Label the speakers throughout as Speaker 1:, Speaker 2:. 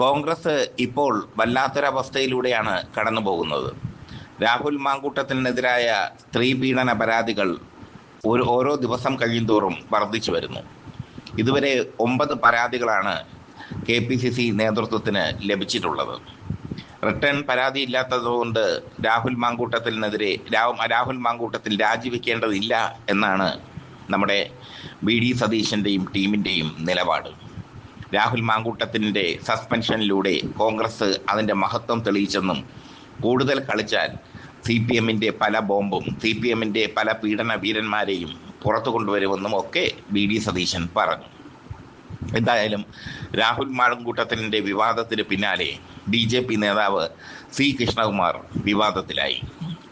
Speaker 1: കോൺഗ്രസ് ഇപ്പോൾ വല്ലാത്തൊരവസ്ഥയിലൂടെയാണ് കടന്നു പോകുന്നത്. രാഹുൽ മാങ്കൂട്ടത്തിനെതിരായ സ്ത്രീ പീഡന പരാതികൾ ഓരോ ദിവസം കഴിയുന്തോറും വർദ്ധിച്ചു വരുന്നു. ഇതുവരെ 9 പരാതികളാണ് KPCC നേതൃത്വത്തിന് ലഭിച്ചിട്ടുള്ളത്. റിട്ടേൺ പരാതിയില്ലാത്തതുകൊണ്ട് രാഹുൽ മാങ്കൂട്ടത്തിൽ രാജിവെക്കേണ്ടതില്ല എന്നാണ് നമ്മുടെ VD സതീശൻ്റെയും ടീമിൻ്റെയും നിലപാട്. രാഹുൽ മാങ്കൂട്ടത്തിൻ്റെ സസ്പെൻഷനിലൂടെ കോൺഗ്രസ് അതിൻ്റെ മഹത്വം തെളിയിച്ചെന്നും കൂടുതൽ കളിച്ചാൽ CPMൻ്റെ പല ബോംബും CPMൻ്റെ പല പീഡന വീരന്മാരെയും പുറത്തു കൊണ്ടുവരുമെന്നും ഒക്കെ VD സതീശൻ പറഞ്ഞു. എന്തായാലും രാഹുൽ മാങ്കൂട്ടത്തിൻ്റെ വിവാദത്തിന് പിന്നാലെ BJP നേതാവ് C കൃഷ്ണകുമാർ വിവാദത്തിലായി.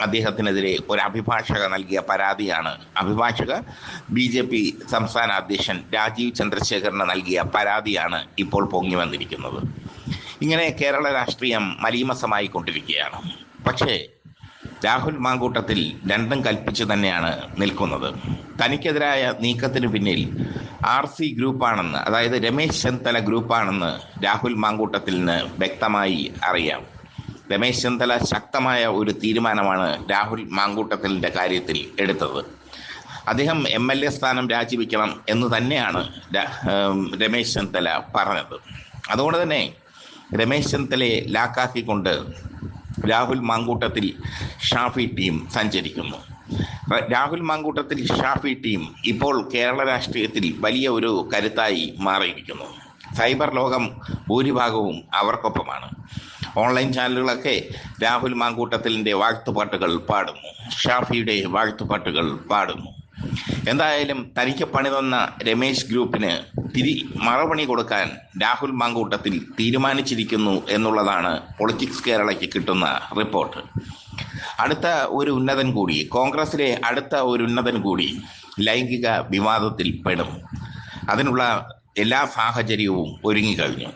Speaker 1: അദ്ദേഹത്തിനെതിരെ ഒരു അഭിഭാഷക നൽകിയ പരാതിയാണ് BJP സംസ്ഥാന അധ്യക്ഷൻ രാജീവ് ചന്ദ്രശേഖറിന് നൽകിയ പരാതിയാണ് ഇപ്പോൾ പൊങ്ങി വന്നിരിക്കുന്നത്. ഇങ്ങനെ കേരള രാഷ്ട്രീയം മലീമസമായി കൊണ്ടിരിക്കുകയാണ്. പക്ഷേ രാഹുൽ മാങ്കൂട്ടത്തിൽ രണ്ടും കൽപ്പിച്ചു തന്നെയാണ് നിൽക്കുന്നത്. തനിക്കെതിരായ നീക്കത്തിന് പിന്നിൽ RC ഗ്രൂപ്പാണെന്ന്, അതായത് രമേശ് ചെന്നിത്തല ഗ്രൂപ്പാണെന്ന് രാഹുൽ മാങ്കൂട്ടത്തിന് വ്യക്തമായി അറിയാം. രമേശ് ചെന്നിത്തല ശക്തമായ ഒരു തീരുമാനമാണ് രാഹുൽ മാങ്കൂട്ടത്തിൻ്റെ കാര്യത്തിൽ എടുത്തത്. അദ്ദേഹം MLA സ്ഥാനം രാജിവെക്കണം എന്ന് തന്നെയാണ് രമേശ് ചെന്നിത്തല പറഞ്ഞത്. അതുകൊണ്ട് തന്നെ രമേശ് ചെന്നിത്തലയെ ലാക്കാക്കിക്കൊണ്ട് രാഹുൽ മാങ്കൂട്ടത്തിൽ ഷാഫി ടീം സഞ്ചരിക്കുന്നു. രാഹുൽ മാങ്കൂട്ടത്തിൽ ഷാഫി ടീം ഇപ്പോൾ കേരള രാഷ്ട്രീയത്തിൽ വലിയ ഒരു കരുത്തായി മാറിയിരിക്കുന്നു. സൈബർ ലോകം ഭൂരിഭാഗവും അവർക്കൊപ്പമാണ്. ഓൺലൈൻ ചാനലുകളൊക്കെ രാഹുൽ മാങ്കൂട്ടത്തിൻ്റെ വാഴ്ത്തുപാട്ടുകൾ പാടുന്നു, ഷാഫിയുടെ വാഴ്ത്തുപാട്ടുകൾ പാടുന്നു. എന്തായാലും തനിക്ക് പണി തന്ന രമേശ് ഗ്രൂപ്പിന് മറുപണി കൊടുക്കാൻ രാഹുൽ മാങ്കൂട്ടത്തിൽ തീരുമാനിച്ചിരിക്കുന്നു എന്നുള്ളതാണ് പൊളിറ്റിക്സ് കേരളയ്ക്ക് കിട്ടുന്ന റിപ്പോർട്ട്. കോൺഗ്രസിലെ അടുത്ത ഒരു ഉന്നതൻ കൂടി ലൈംഗിക വിവാദത്തിൽ പെടും. അതിനുള്ള എല്ലാ സാഹചര്യവും ഒരുങ്ങിക്കഴിഞ്ഞു.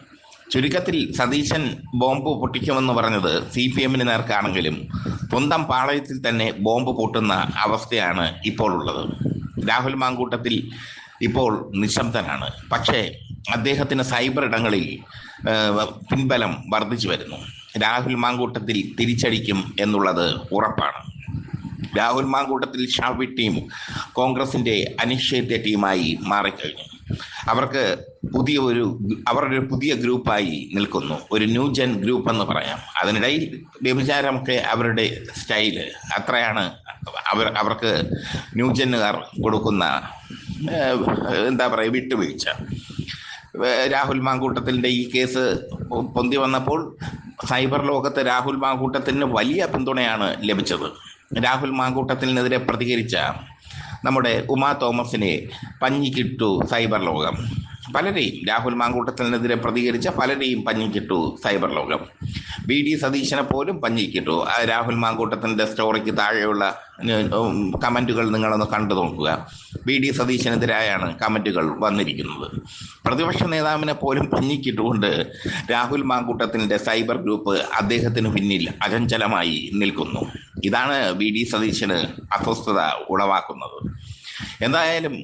Speaker 1: ചുരുക്കത്തിൽ സതീശൻ ബോംബ് പൊട്ടിക്കുമെന്ന് പറഞ്ഞത് CPMന് നേർക്കാണെങ്കിലും സ്വന്തം പാളയത്തിൽ തന്നെ ബോംബ് പൊട്ടുന്ന അവസ്ഥയാണ് ഇപ്പോൾ ഉള്ളത്. രാഹുൽ മാങ്കൂട്ടത്തിൽ ഇപ്പോൾ നിശബ്ദനാണ്. പക്ഷേ അദ്ദേഹത്തിന് സൈബർ ഇടങ്ങളിൽ പിൻബലം വർദ്ധിച്ചു വരുന്നു. രാഹുൽ മാങ്കൂട്ടത്തിൽ തിരിച്ചടിക്കും എന്നുള്ളത് ഉറപ്പാണ്. രാഹുൽ മാങ്കൂട്ടത്തിൽ ഷാഫി ടീം കോൺഗ്രസിൻ്റെ അനിശ്ചിത ടീമായി മാറിക്കഴിഞ്ഞു. അവരുടെ പുതിയ ഗ്രൂപ്പായി നിൽക്കുന്നു. ഒരു ന്യൂജൻ ഗ്രൂപ്പ് എന്ന് പറയാം. അതിനിടയിൽ വ്യഭിചാരമൊക്കെ അവരുടെ സ്റ്റൈല്. അത്രയാണ് അവർക്ക് ന്യൂജനുകാർ കൊടുക്കുന്ന വിട്ടുവീഴ്ച. രാഹുൽ മാങ്കൂട്ടത്തിൻ്റെ ഈ കേസ് പൊന്തി വന്നപ്പോൾ സൈബർ ലോകത്ത് രാഹുൽ മാങ്കൂട്ടത്തിന് വലിയ പിന്തുണയാണ് ലഭിച്ചത്. രാഹുൽ മാങ്കൂട്ടത്തിനെതിരെ പ്രതികരിച്ച നമ്മുടെ ഉമാ തോമസിനെ പഞ്ഞിക്കിട്ടു സൈബർ ലോകം. രാഹുൽ മാങ്കൂട്ടത്തിനെതിരെ പ്രതികരിച്ച പലരെയും പഞ്ഞിക്കിട്ടു സൈബർ ലോകം. VD സതീശനെ പോലും പഞ്ഞിക്കിട്ടു. രാഹുൽ മാങ്കൂട്ടത്തിൻ്റെ സ്റ്റോറിക്ക് താഴെയുള്ള കമൻറ്റുകൾ നിങ്ങളൊന്ന് കണ്ടു നോക്കുക. VD സതീശനെതിരായാണ് കമൻറ്റുകൾ വന്നിരിക്കുന്നത്. പ്രതിപക്ഷ നേതാവിനെ പോലും പഞ്ഞിക്കിട്ടുകൊണ്ട് രാഹുൽ മാങ്കൂട്ടത്തിൻ്റെ സൈബർ ഗ്രൂപ്പ് അദ്ദേഹത്തിന് പിന്നിൽ അചഞ്ചലമായി നിൽക്കുന്നു. ഇതാണ് VD സതീശന് അസ്വസ്ഥത ഉളവാക്കുന്നത്. എന്തായാലും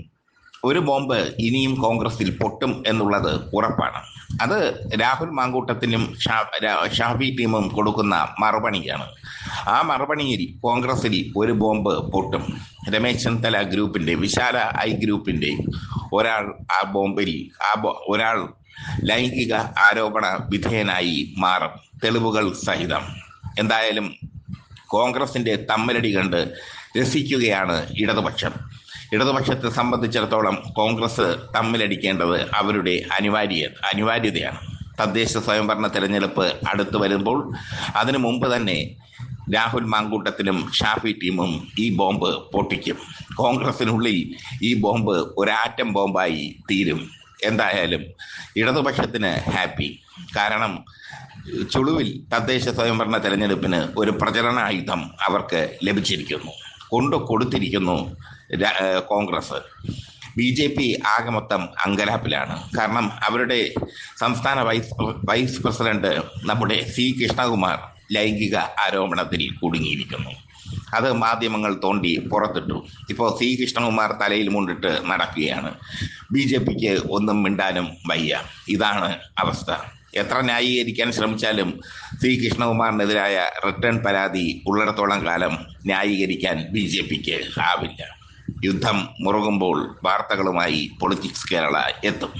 Speaker 1: ഒരു ബോംബ് ഇനിയും കോൺഗ്രസിൽ പൊട്ടും എന്നുള്ളത് ഉറപ്പാണ്. അത് രാഹുൽ മാങ്കൂട്ടത്തിനും ഷാഫി ടീമും കൊടുക്കുന്ന മറുപണിയാണ്. ആ മറുപണിയിൽ കോൺഗ്രസിൽ ഒരു ബോംബ് പൊട്ടും. രമേശ് ചെന്നിത്തല ഗ്രൂപ്പിൻ്റെ, വിശാല ഗ്രൂപ്പിൻ്റെ ഒരാൾ ലൈംഗിക ആരോപണ വിധേയനായി മാറും, തെളിവുകൾ സഹിതം. എന്തായാലും കോൺഗ്രസിൻ്റെ തമ്മിലടി കണ്ട് രസിക്കുകയാണ് ഇടതുപക്ഷത്തെ സംബന്ധിച്ചിടത്തോളം കോൺഗ്രസ് തമ്മിലടിക്കേണ്ടത് അവരുടെ അനിവാര്യതയാണ്. തദ്ദേശ സ്വയംഭരണ തെരഞ്ഞെടുപ്പ് അടുത്ത് വരുമ്പോൾ അതിനു മുമ്പ് തന്നെ രാഹുൽ മാങ്കൂട്ടത്തിനും ഷാഫി ടീമും ഈ ബോംബ് പൊട്ടിക്കും. കോൺഗ്രസിനുള്ളിൽ ഈ ബോംബ് ഒരാറ്റം ബോംബായി തീരും. എന്തായാലും ഇടതുപക്ഷത്തിന് ഹാപ്പി. കാരണം ചുളുവിൽ തദ്ദേശ സ്വയംഭരണ തെരഞ്ഞെടുപ്പിന് ഒരു പ്രചരണായുധം അവർക്ക് ലഭിച്ചിരിക്കുന്നു, കൊടുത്തിരിക്കുന്നു കോൺഗ്രസ്. BJP ആകെ മൊത്തം അങ്കലാപ്പിലാണ്. കാരണം അവരുടെ സംസ്ഥാന വൈസ് പ്രസിഡന്റ് നമ്മുടെ C കൃഷ്ണകുമാർ ലൈംഗിക ആരോപണത്തിൽ കുടുങ്ങിയിരിക്കുന്നു. അത് മാധ്യമങ്ങൾ തോണ്ടി പുറത്തിട്ടു. ഇപ്പോൾ C കൃഷ്ണകുമാർ തലയിൽ മുണ്ടിട്ട് നടക്കുകയാണ്. BJPക്ക് ഒന്നും മിണ്ടാനും വയ്യ. ഇതാണ് അവസ്ഥ. എത്ര ന്യായീകരിക്കാൻ ശ്രമിച്ചാലും സി കൃഷ്ണകുമാറിനെതിരായ റിട്ടേൺ പരാതി ഉള്ളിടത്തോളം കാലം ന്യായീകരിക്കാൻ BJPക്ക് ആവില്ല. യുദ്ധം മുറുകുമ്പോൾ വാർത്തകളുമായി പൊളിറ്റിക്സ് കേരള എത്തും.